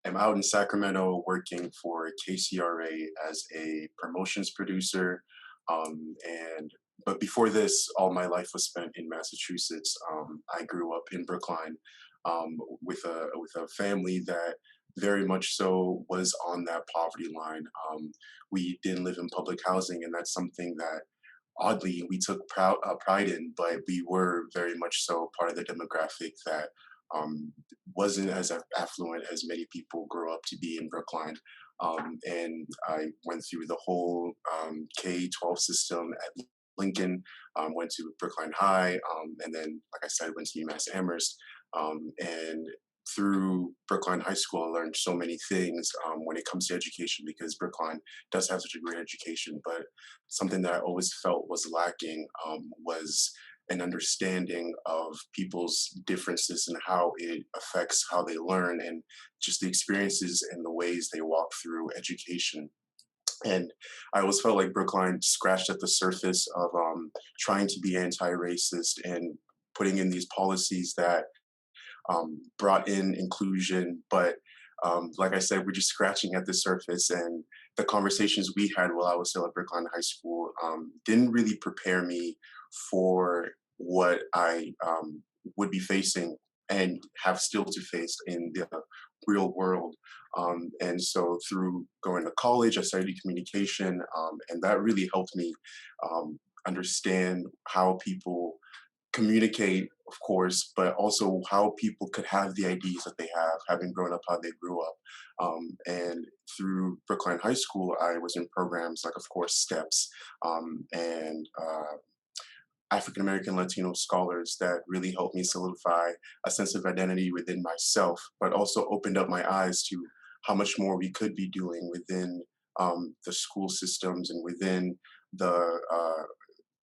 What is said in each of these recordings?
am out in Sacramento working for KCRA as a promotions producer. And but before this, all my life was spent in Massachusetts. I grew up in Brookline with a family that very much so was on that poverty line. We didn't live in public housing, and that's something that oddly we took pride in, but we were very much so part of the demographic that wasn't as affluent as many people grow up to be in Brookline. And I went through the whole K-12 system at Lincoln, went to Brookline High, and then, like I said, went to UMass Amherst. And through Brookline High School, I learned so many things when it comes to education because Brookline does have such a great education. But something that I always felt was lacking was an understanding of people's differences and how it affects how they learn and just the experiences and the ways they walk through education. And I always felt like Brookline scratched at the surface of trying to be anti-racist and putting in these policies that brought in inclusion. But like I said, we're just scratching at the surface. And the conversations we had while I was still at Brookline High School didn't really prepare me for what I would be facing and have still to face in the real world. And so through going to college, I studied communication, and that really helped me understand how people communicate, of course, but also how people could have the ideas that they have, having grown up how they grew up. And through Brookline High School, I was in programs like, of course, STEPS and African American Latino scholars that really helped me solidify a sense of identity within myself, but also opened up my eyes to how much more we could be doing within the school systems and within the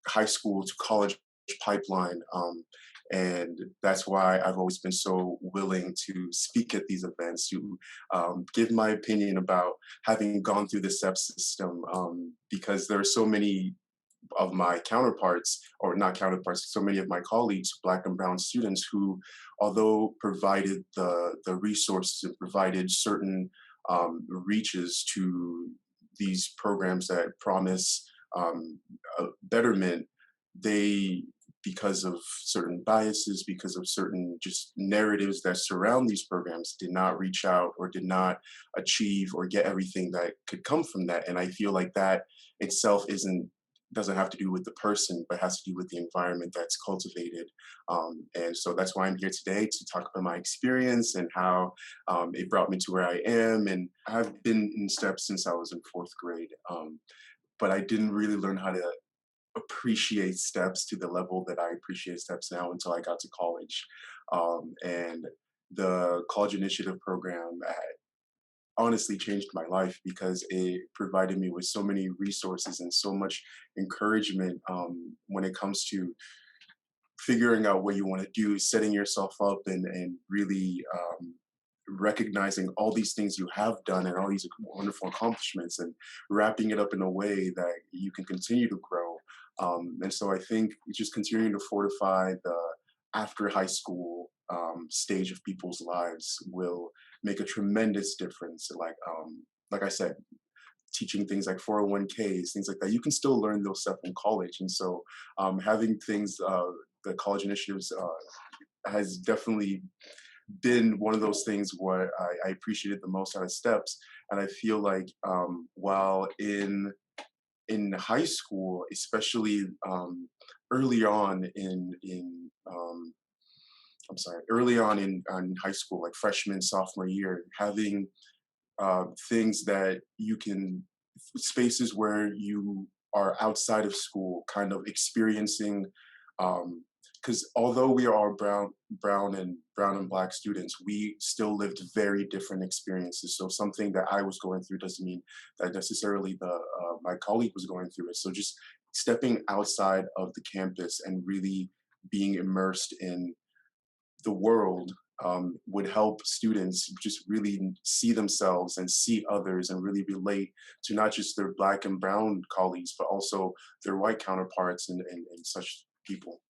high school to college pipeline. And that's why I've always been so willing to speak at these events, to give my opinion about having gone through the SEP system, because there are so many of my counterparts, or not counterparts, so many of my colleagues, Black and Brown students, who, although provided the resources and provided certain reaches to these programs that promise a betterment, they, because of certain biases, because of certain just narratives that surround these programs, did not reach out or did not achieve or get everything that could come from that. And I feel like that itself doesn't have to do with the person, but has to do with the environment that's cultivated. And so that's why I'm here today to talk about my experience and how it brought me to where I am. And I've been in STEP since I was in fourth grade, but I didn't really learn how to appreciate steps to the level that I appreciate steps now until I got to college. And the college initiative program honestly changed my life because it provided me with so many resources and so much encouragement when it comes to figuring out what you want to do, setting yourself up, and really recognizing all these things you have done and all these wonderful accomplishments and wrapping it up in a way that you can continue to grow. And so I think just continuing to fortify the after high school stage of people's lives will make a tremendous difference. Like I said, teaching things like 401ks, things like that. You can still learn those stuff in college. And so having things, the college initiatives has definitely been one of those things where I appreciated the most out of steps. And I feel like while in high school, especially early on early on in high school, like freshman, sophomore year, having things that you can, spaces where you are outside of school, kind of experiencing, because although we are all brown and black students, we still lived very different experiences. So something that I was going through doesn't mean that necessarily the my colleague was going through it. So just stepping outside of the campus and really being immersed in the world would help students just really see themselves and see others and really relate to not just their black and brown colleagues, but also their white counterparts and such people.